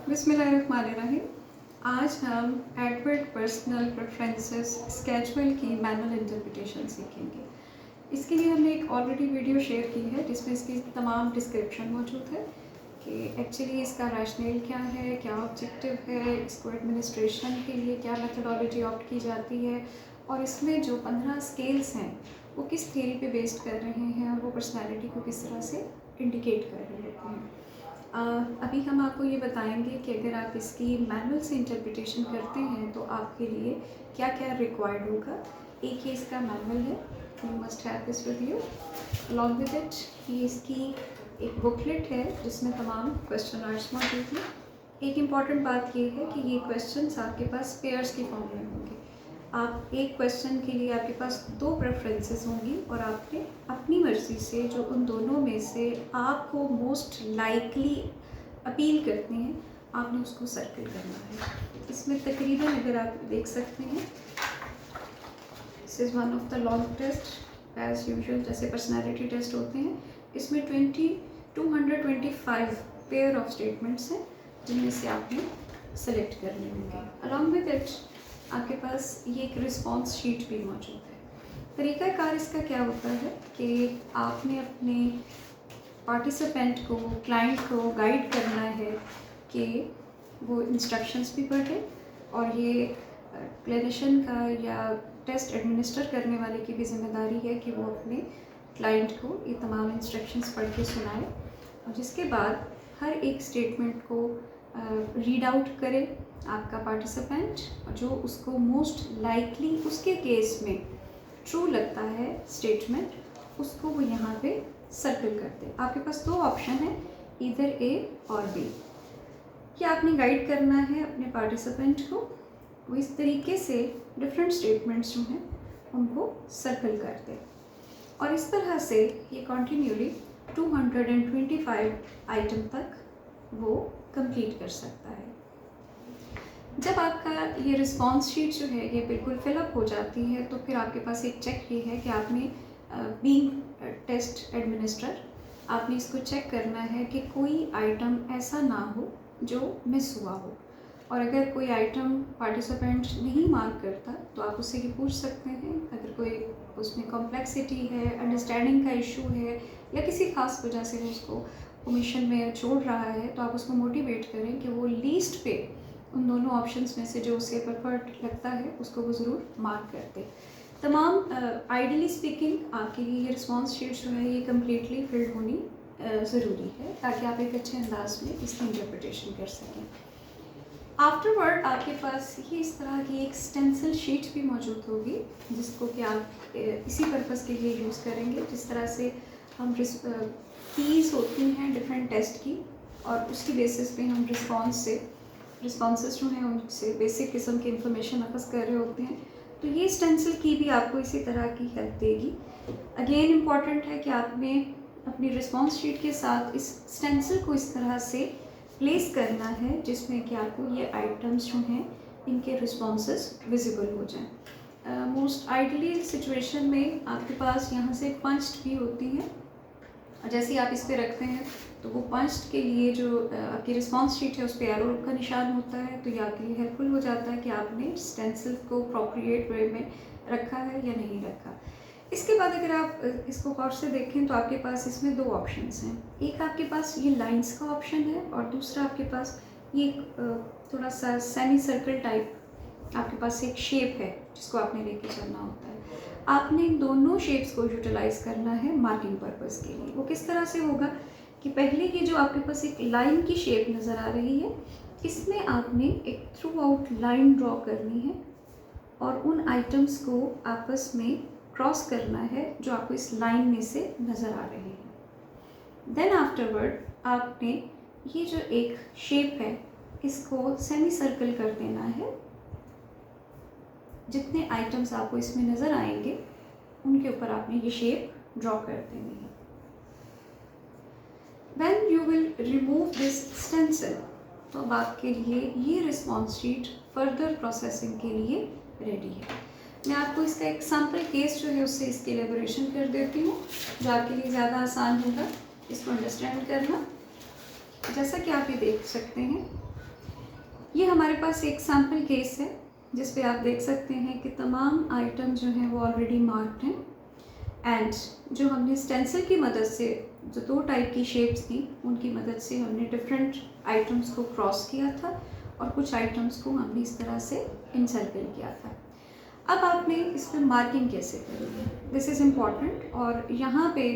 बिस्मिल्लाहिर्रहमानिर्रहीम। आज हम एडवर्ड पर्सनल प्रेफरेंसेस स्केजुअल की मैनुअल इंटरप्रिटेशन सीखेंगे। इसके लिए हमने एक ऑलरेडी वीडियो शेयर की है जिसमें इसकी तमाम डिस्क्रिप्शन मौजूद है कि एक्चुअली इसका रैशनल क्या है, क्या ऑब्जेक्टिव है, इसको एडमिनिस्ट्रेशन के लिए क्या मेथडोलॉजी ऑप्ट की जाती है और इसमें जो 15 स्केल्स हैं वो किस थ्योरी पे बेस्ड कर रहे हैं और वो पर्सनैलिटी को किस तरह से इंडिकेट कर रहे होते हैं। अभी हम आपको ये बताएंगे कि अगर आप इसकी मैनुअल से इंटरप्रिटेशन करते हैं तो आपके लिए क्या क्या रिक्वायर्ड होगा। एक ये इसका मैनुअल है, you must have this with you. Along with it ये इसकी एक बुकलेट है जिसमें तमाम क्वेश्चनर्स मौजूद हैं। एक इम्पॉर्टेंट बात ये है कि ये क्वेश्चंस आपके पास पेयर्स की फॉर्म में होंगे। आप एक क्वेश्चन के लिए आपके पास 2 प्रेफरेंसेस होंगी और आपने अपनी मर्ज़ी से जो उन दोनों में से आपको मोस्ट लाइकली अपील करते हैं आपने उसको सर्कल करना है। इसमें तकरीबन अगर आप देख सकते हैं, this is one of the long test as usual जैसे पर्सनैलिटी टेस्ट होते हैं। इसमें 225 पेयर ऑफ स्टेटमेंट्स हैं जिनमें से आपने सेलेक्ट करने होंगे। अलॉन्ग विद इट आपके पास ये एक रिस्पॉन्स शीट भी मौजूद है। तरीक़ाकार इसका क्या होता है कि आपने अपने पार्टिसिपेंट को, क्लाइंट को गाइड करना है कि वो इंस्ट्रक्शंस भी पढ़े और ये क्लिनिशियन का या टेस्ट एडमिनिस्टर करने वाले की भी जिम्मेदारी है कि वो अपने क्लाइंट को ये तमाम इंस्ट्रक्शंस पढ़ के सुनाए और जिसके बाद हर एक स्टेटमेंट को रीड आउट करे आपका पार्टिसिपेंट, जो उसको मोस्ट लाइकली उसके केस में ट्रू लगता है स्टेटमेंट उसको वो यहाँ पे सर्कल करते हैं। आपके पास 2 ऑप्शन है, इधर ए और बी। क्या आपने गाइड करना है अपने पार्टिसिपेंट को, वो इस तरीके से डिफरेंट स्टेटमेंट्स जो हैं उनको सर्कल करते हैं और इस तरह से ये कंटिन्यूली 225 आइटम तक वो कंप्लीट कर सकता है। जब आपका ये रिस्पॉन्स शीट जो है ये बिल्कुल फिलअप हो जाती है तो फिर आपके पास एक चेक ये है कि आपने बीइंग टेस्ट एडमिनिस्टर आपने इसको चेक करना है कि कोई आइटम ऐसा ना हो जो मिस हुआ हो और अगर कोई आइटम पार्टिसिपेंट नहीं मार्क करता तो आप उससे ये पूछ सकते हैं। अगर कोई उसमें कॉम्प्लेक्सिटी है, अंडरस्टैंडिंग का इशू है या किसी खास वजह से वो उसको ओमिशन में छोड़ रहा है तो आप उसको मोटिवेट करें कि वो लीस्ट पे उन दोनों ऑप्शंस में से जो उसे प्रेफर्ड लगता है उसको वो ज़रूर मार्क कर दे। तमाम आइडियली स्पीकिंग आपके लिए ये रिस्पॉन्स शीट जो है ये कम्प्लीटली फिल्ड होनी ज़रूरी है ताकि आप एक अच्छे अंदाज में इसकी इंटरप्रिटेशन कर सकें। आफ्टरवर्ड आपके पास ये इस तरह की एक स्टेंसिल शीट भी मौजूद होगी जिसको कि आप इसी पर्पज़ के लिए यूज़ करेंगे। जिस तरह से हम कीज़ होती हैं डिफरेंट टेस्ट की और उसकी बेसिस पे हम रिस्पॉन्सेस जो हैं उनसे बेसिक किस्म की इंफॉर्मेशन अखज़ कर रहे होते हैं, तो ये स्टेंसिल की भी आपको इसी तरह की हेल्प देगी। अगेन इम्पॉर्टेंट है कि आपने अपनी रिस्पॉन्स शीट के साथ इस स्टेंसिल को इस तरह से प्लेस करना है जिसमें कि आपको ये आइटम्स जो हैं इनके रिस्पॉन्सेस विजिबल हो जाएं। मोस्ट आइडियली सिचुएशन में आपके पास यहाँ से पंच्ड भी होती हैं और जैसे ही आप इस पे रखते हैं तो वो पंच्ड के लिए जो आपकी रिस्पॉन्स शीट है उस पर एरो का निशान होता है, तो ये आपके लिए हेल्पफुल हो जाता है कि आपने स्टेंसिल को अप्रोप्रिएट वे में रखा है या नहीं रखा। इसके बाद अगर आप इसको गौर से देखें तो आपके पास इसमें 2 ऑप्शंस हैं। एक आपके पास ये लाइंस का ऑप्शन है और दूसरा आपके पास ये थोड़ा सा सेमी सर्कल टाइप आपके पास एक शेप है जिसको आपने लेके चलना होता है। आपने इन दोनों शेप्स को यूटिलाइज़ करना है मार्किंग पर्पज़ के लिए। वो किस तरह से होगा कि पहले ये जो आपके पास एक लाइन की शेप नज़र आ रही है इसमें आपने एक थ्रू आउट लाइन ड्रॉ करनी है और उन आइटम्स को आपस में क्रॉस करना है जो आपको इस लाइन में से नज़र आ रहे हैं। देन आफ्टरवर्ड आपने ये जो एक शेप है इसको सेमी सर्कल कर देना है। जितने आइटम्स आपको इसमें नज़र आएंगे उनके ऊपर आपने ये शेप ड्रॉ कर देनी है। When you will remove this stencil तो अब आपके लिए ये रिस्पॉन्स शीट फर्दर प्रोसेसिंग के लिए रेडी है। मैं आपको इसका एक सैम्पल केस जो है उससे इसकी एलेबोरेशन कर देती हूँ जो आपके लिए ज़्यादा आसान होगा इसको अंडरस्टैंड करना। जैसा कि आप ये देख सकते हैं ये हमारे पास एक सैम्पल केस है जिस पे आप देख सकते हैं कि तमाम आइटम जो हैं वो ऑलरेडी मार्क्ड हैं एंड जो हमने स्टेंसिल की मदद से जो 2 टाइप की शेप्स थी उनकी मदद से हमने डिफरेंट आइटम्स को क्रॉस किया था और कुछ आइटम्स को हमने इस तरह से इनसर्कल किया था। अब आपने इस पर मार्किंग कैसे करनी है, दिस इज़ इम्पॉर्टेंट, और यहाँ पे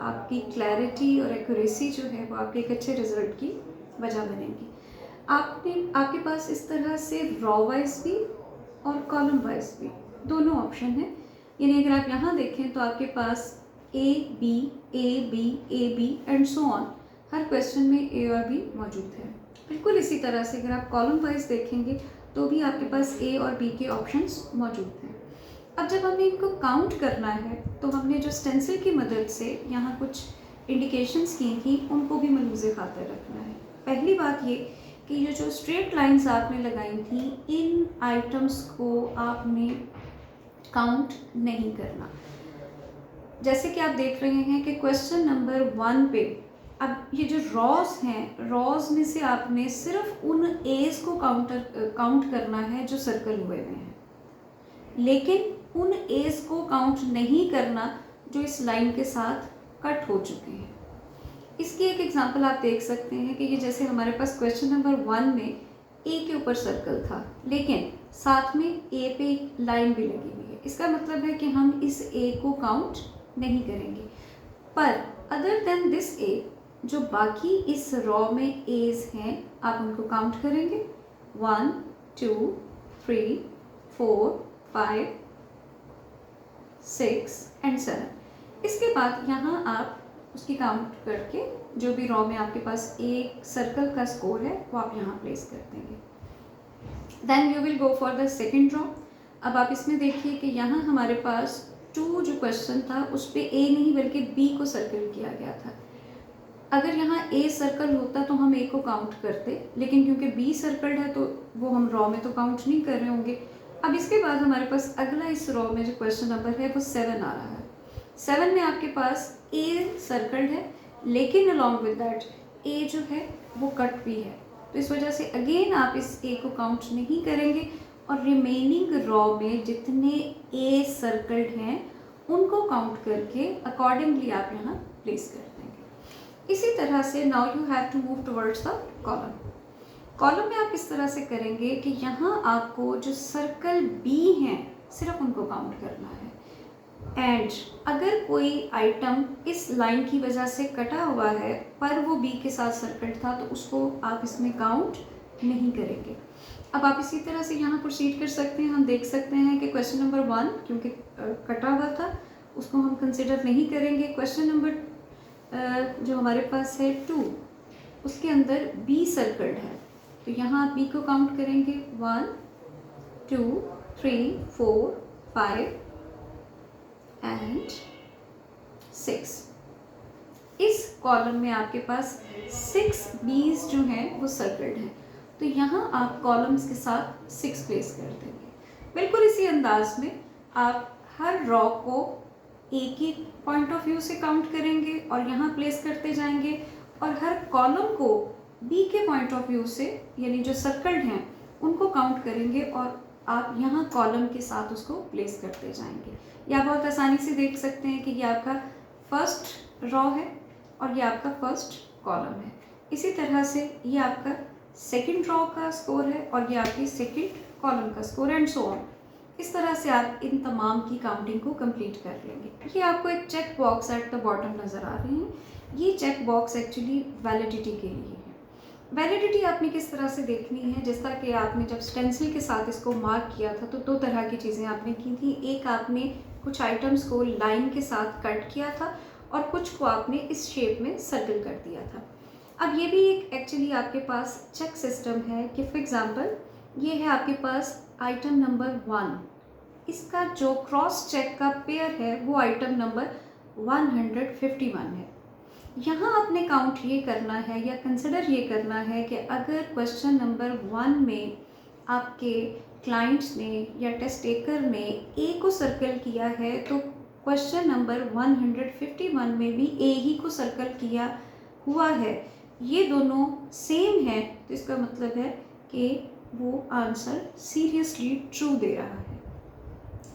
आपकी क्लैरिटी और एक्यूरेसी जो है वो आपके एक अच्छे रिजल्ट की वजह बनेगी। आपके पास इस तरह से रॉ वाइज भी और कॉलम वाइज भी दोनों ऑप्शन है। यानी अगर आप यहाँ देखें तो आपके पास A B and so on, हर क्वेश्चन में ए और बी मौजूद है। बिल्कुल इसी तरह से अगर आप कॉलम वाइज देखेंगे तो भी आपके पास ए और बी के ऑप्शंस मौजूद हैं। अब जब हमने इनको काउंट करना है तो हमने जो स्टेंसिल की मदद से यहाँ कुछ इंडिकेशंस की थी उनको भी मलूज़े खातर रखना है। पहली बात ये कि ये जो स्ट्रेट लाइंस आपने लगाई थी इन आइटम्स को आपने काउंट नहीं करना। जैसे कि आप देख रहे हैं कि क्वेश्चन नंबर 1 पे अब ये जो रॉज हैं, रॉज में से आपने सिर्फ उन एज को काउंट करना है जो सर्कल हुए हुए हैं, लेकिन उन एज को काउंट नहीं करना जो इस लाइन के साथ कट हो चुके हैं। इसकी एक एग्जांपल आप देख सकते हैं कि ये जैसे हमारे पास क्वेश्चन नंबर 1 में ए के ऊपर सर्कल था लेकिन साथ में ए पे एक लाइन भी लगी हुई है। इसका मतलब है कि हम इस ए को काउंट नहीं करेंगे, पर अदर देन दिस ए जो बाकी इस रॉ में एज हैं आप उनको काउंट करेंगे 1 2 3 4 5 6 एंड 7। इसके बाद यहाँ आप उसकी काउंट करके जो भी रॉ में आपके पास एक सर्कल का स्कोर है वो आप यहाँ प्लेस कर देंगे। Then you will go for the second row. अब आप इसमें देखिए कि यहाँ हमारे पास 2 जो क्वेश्चन था उस पर ए नहीं बल्कि बी को सर्कल किया गया था। अगर यहाँ ए सर्कल होता तो हम ए को काउंट करते, लेकिन क्योंकि बी सर्कल्ड है तो वो हम रॉ में तो काउंट नहीं कर रहे होंगे। अब इसके बाद हमारे पास अगला इस रॉ में जो क्वेश्चन नंबर है वो 7 आ रहा है। 7 में आपके पास ए सर्कल्ड है लेकिन अलॉन्ग विद दैट ए जो है वो कट भी है, तो इस वजह से अगेन आप इस ए को काउंट नहीं करेंगे और रिमेनिंग रॉ में जितने ए सर्कल्ड हैं उनको काउंट करके अकॉर्डिंगली आप यहाँ प्लेस कर देंगे। इसी तरह से now you have to move towards the column. Column में आप इस तरह से करेंगे कि यहाँ आपको जो सर्कल बी हैं सिर्फ उनको काउंट करना है एंड अगर कोई आइटम इस लाइन की वजह से कटा हुआ है पर वो बी के साथ सर्कल था तो उसको आप इसमें काउंट नहीं करेंगे। अब आप इसी तरह से यहाँ प्रोसीड कर सकते हैं। हम देख सकते हैं कि क्वेश्चन नंबर 1 क्योंकि कटा हुआ था उसको हम कंसिडर नहीं करेंगे। क्वेश्चन नंबर जो हमारे पास है 2 उसके अंदर बी सर्कल्ड है तो यहाँ आप बी को काउंट करेंगे 1 2 3 4 5 एंड 6। इस कॉलम में आपके पास 6 बीज जो हैं वो सर्कल्ड हैं तो यहाँ आप कॉलम्स के साथ 6 प्लेस कर देंगे। बिल्कुल इसी अंदाज में आप हर रॉ को ए की पॉइंट ऑफ व्यू से काउंट करेंगे और यहाँ प्लेस करते जाएंगे और हर कॉलम को बी के पॉइंट ऑफ व्यू से यानी जो सर्कल्ड हैं उनको काउंट करेंगे और आप यहाँ कॉलम के साथ उसको प्लेस करते जाएंगे। या बहुत आसानी से देख सकते हैं कि ये आपका फर्स्ट रॉ है और ये आपका फर्स्ट कॉलम है। इसी तरह से ये आपका सेकंड रॉ का स्कोर है और ये आपकी सेकंड कॉलम का स्कोर एंड सो ऑन। इस तरह से आप इन तमाम की काउंटिंग को कंप्लीट कर लेंगे। ये आपको एक check box at the bottom नज़र आ रहे हैं। ये चेक बॉक्स एक्चुअली वैलिडिटी के लिए है। वैलिडिटी आपने किस तरह से देखनी है, जैसा कि आपने जब स्टेंसिल के साथ इसको मार्क किया था तो 2 तरह की चीज़ें आपने की थी। एक आपने कुछ आइटम्स को लाइन के साथ कट किया था और कुछ को आपने इस शेप में सर्कल कर दिया था। अब ये भी एक एक्चुअली आपके पास चेक सिस्टम है कि फॉर एग्जांपल ये है आपके पास आइटम नंबर 1, इसका जो क्रॉस चेक का पेयर है वो आइटम नंबर 151 है। यहाँ आपने काउंट ये करना है या कंसिडर ये करना है कि अगर क्वेश्चन नंबर 1 में आपके क्लाइंट्स ने या टेस्ट टेकर ने ए को सर्कल किया है तो क्वेश्चन नंबर 151 में भी ए ही को सर्कल किया हुआ है, ये दोनों सेम है तो इसका मतलब है कि वो आंसर सीरियसली ट्रू दे रहा है।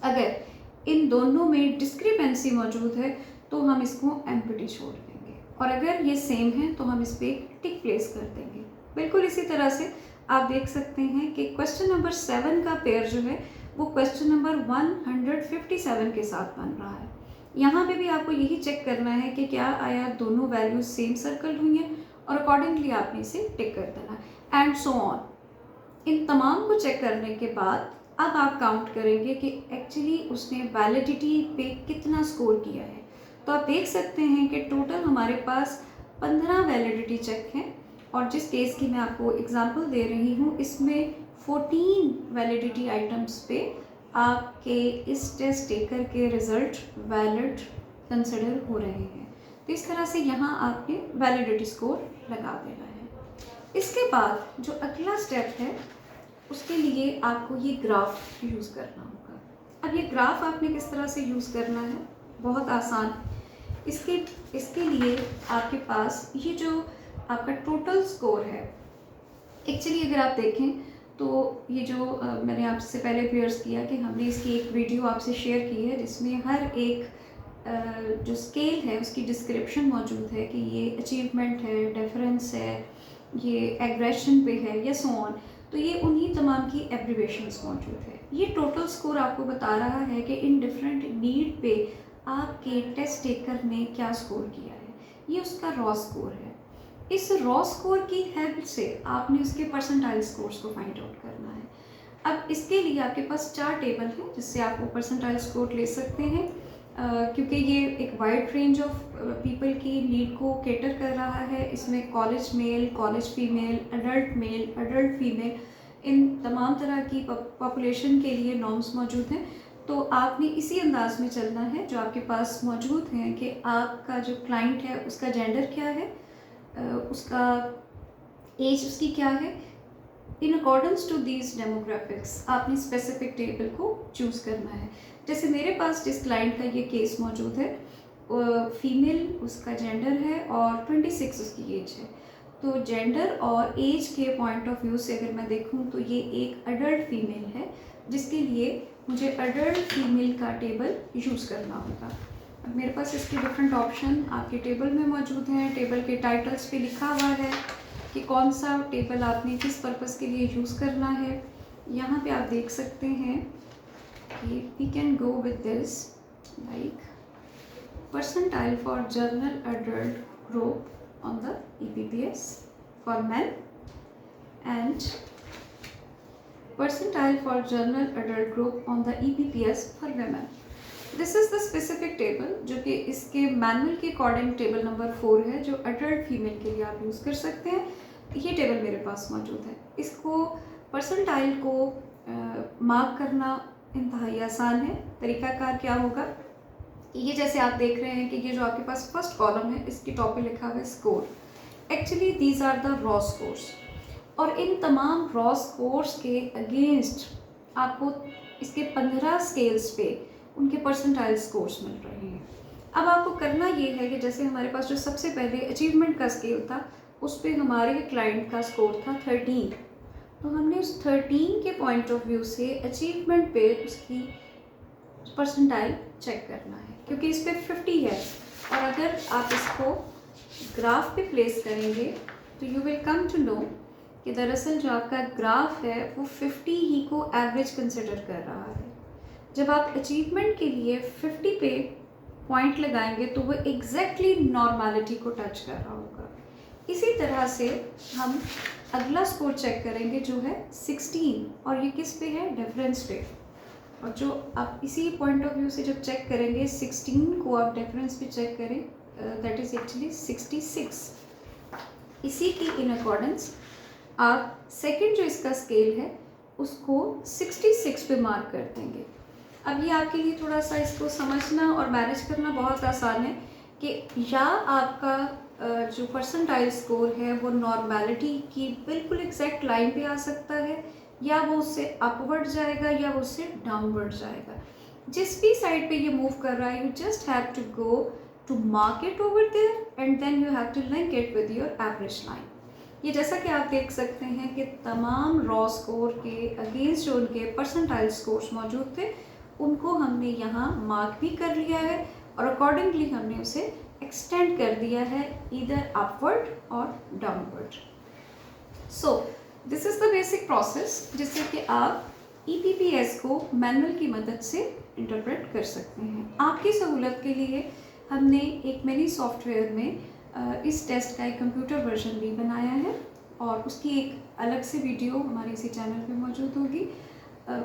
अगर इन दोनों में डिस्क्रिपेंसी मौजूद है तो हम इसको एम्प्टी छोड़ देंगे, और अगर ये सेम है तो हम इस पर एक टिक प्लेस कर देंगे। बिल्कुल इसी तरह से आप देख सकते हैं कि क्वेश्चन नंबर 7 का पेयर जो है वो क्वेश्चन नंबर 157 के साथ बन रहा है। यहाँ पे भी आपको यही चेक करना है कि क्या आया दोनों वैल्यूज सेम सर्कल हुई हैं, और अकॉर्डिंगली आपने इसे टिक कर देना है, एंड सो ऑन। इन तमाम को चेक करने के बाद अब आप काउंट करेंगे कि एक्चुअली उसने वैलिडिटी पे कितना स्कोर किया है। तो आप देख सकते हैं कि टोटल हमारे पास 15 वैलिडिटी चेक हैं, और जिस केस की मैं आपको एग्जांपल दे रही हूँ इसमें 14 वैलिडिटी आइटम्स पे आपके इस टेस्ट टेकर के रिज़ल्ट वैलिड कंसिडर हो रहे हैं। तो इस तरह से यहाँ आपने वैलिडिटी स्कोर लगा देना है। इसके बाद जो अगला स्टेप है उसके लिए आपको ये ग्राफ यूज़ करना होगा। अब ये ग्राफ आपने किस तरह से यूज़ करना है, बहुत आसान। इसके लिए आपके पास ये जो आपका टोटल स्कोर है, एक्चुअली अगर आप देखें तो ये जो मैंने आपसे पहले पेयर्स किया कि हमने इसकी एक वीडियो आपसे शेयर की है जिसमें हर एक जो स्केल है उसकी डिस्क्रिप्शन मौजूद है कि ये अचीवमेंट है, डिफरेंस है, ये एग्रेशन पे है, या सो ऑन। तो ये उन्हीं तमाम की एब्रीवेशंस मौजूद है। ये टोटल स्कोर आपको बता रहा है कि इन डिफरेंट नीड पे आपके टेस्ट टेकर ने क्या स्कोर किया है। ये उसका रॉ स्कोर है। इस रॉ स्कोर की हेल्प से आपने उसके परसेंटाइल स्कोर्स को फाइंड आउट करना है। अब इसके लिए आपके पास 4 टेबल हैं जिससे आप वो परसेंटाइल स्कोर ले सकते हैं, क्योंकि ये एक वाइड रेंज ऑफ पीपल की नीड को कैटर कर रहा है। इसमें college male, college female, adult female, इन तमाम तरह की पॉपुलेशन के लिए नॉर्म्स मौजूद हैं। तो आपने इसी अंदाज में चलना है जो आपके पास मौजूद हैं कि आपका जो क्लाइंट है उसका जेंडर क्या है, उसका एज उसकी क्या है। In accordance to these demographics आपने स्पेसिफिक टेबल को चूज़ करना है। जैसे मेरे पास जिस क्लाइंट का ये केस मौजूद है, फीमेल उसका जेंडर है और 26 उसकी एज है। तो जेंडर और एज के पॉइंट ऑफ व्यू से अगर मैं देखूं तो ये एक अडल्ट फीमेल है, जिसके लिए मुझे अडल्ट फीमेल का टेबल यूज़ करना होगा। अब मेरे पास इसके डिफरेंट ऑप्शन आपके टेबल में मौजूद हैं। टेबल के टाइटल्स पे लिखा हुआ है कि कौन सा टेबल आपने किस पर्पस के लिए यूज़ करना है। यहाँ पे आप देख सकते हैं कि we can go with this like percentile for general adult group on the EPPS for men and percentile for general adult group on the EPPS for women. This is the specific table जो कि इसके manual के according table number 4 है, जो adult female के लिए आप use कर सकते हैं। ये टेबल मेरे पास मौजूद है। इसको परसेंटाइल को मार्क करना इंतहाई आसान है। तरीकाकार क्या होगा, ये जैसे आप देख रहे हैं कि ये जो आपके पास फर्स्ट कॉलम है इसके टॉप पे लिखा हुआ है score. Actually these are the raw scores, और इन तमाम रॉ स्कोर्स के अगेंस्ट आपको इसके 15 स्केल्स पे उनके परसेंटाइल स्कोर्स मिल रहे हैं। अब आपको करना ये है कि जैसे हमारे पास जो सबसे पहले अचीवमेंट का स्केल था उस पर हमारे क्लाइंट का स्कोर था 13, तो हमने उस 13 के पॉइंट ऑफ व्यू से अचीवमेंट पे उसकी परसेंटाइल चेक करना है, क्योंकि इस पर 50 है। और अगर आप इसको ग्राफ पे प्लेस करेंगे तो you will come to know कि दरअसल जो आपका ग्राफ है वो 50 ही को एवरेज कंसिडर कर रहा है। जब आप अचीवमेंट के लिए 50 पे पॉइंट लगाएंगे तो वो एग्जैक्टली नॉर्मलिटी को टच कर रहा होगा। इसी तरह से हम अगला स्कोर चेक करेंगे जो है 16, और ये किस पे है, डिफरेंस पे। और जो आप इसी पॉइंट ऑफ व्यू से जब चेक करेंगे 16 को आप डिफरेंस पे चेक करें, दैट इज़ एक्चुअली 66। इसी की इन अकॉर्डेंस आप सेकंड जो इसका स्केल है उसको 66 पे मार्क कर देंगे। अब ये आपके लिए थोड़ा सा इसको समझना और मैनेज करना बहुत आसान है कि या आपका जो परसेंटाइल स्कोर है वो नॉर्मलिटी की बिल्कुल एग्जैक्ट लाइन पे आ सकता है, या वो उससे अपवर्ड जाएगा या वो उससे डाउनवर्ड जाएगा। जिस भी साइड पे ये मूव कर रहा है, you just have to go to mark it over there and then you have to link it with your average line. ये जैसा कि आप देख सकते हैं कि तमाम रॉ स्कोर के अगेंस्ट जो उनके परसेंटाइल स्कोर्स मौजूद थे उनको हमने यहाँ मार्क भी कर लिया है और अकॉर्डिंगली हमने उसे एक्सटेंड कर दिया है ईदर अपवर्ड और downward. So this is the basic process जिससे कि आप EPPS को मैनुअल की मदद से इंटरप्रेट कर सकते हैं। आपकी सहूलत के लिए हमने एक मिनी सॉफ्टवेयर में इस टेस्ट का एक कंप्यूटर वर्जन भी बनाया है और उसकी एक अलग से वीडियो हमारे इसी चैनल पे मौजूद होगी।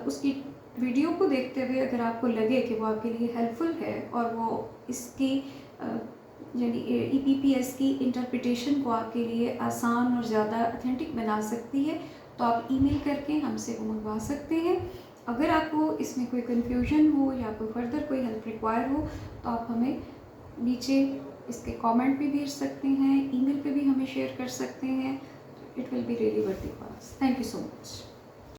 उसकी वीडियो को देखते हुए अगर आपको लगे कि वो आपके लिए हेल्पफुल है और वो इसकी यानी EPPS की इंटरप्रिटेशन को आपके लिए आसान और ज़्यादा ऑथेंटिक बना सकती है तो आप ईमेल करके हमसे वो मंगवा सकते हैं। अगर आपको इसमें कोई कन्फ्यूजन हो या कोई फर्दर कोई हेल्प रिक्वायर हो तो आप हमें नीचे इसके कमेंट भी भेज सकते हैं, ईमेल पे भी हमें शेयर कर सकते हैं। It will be really worth it for us. Thank you so much.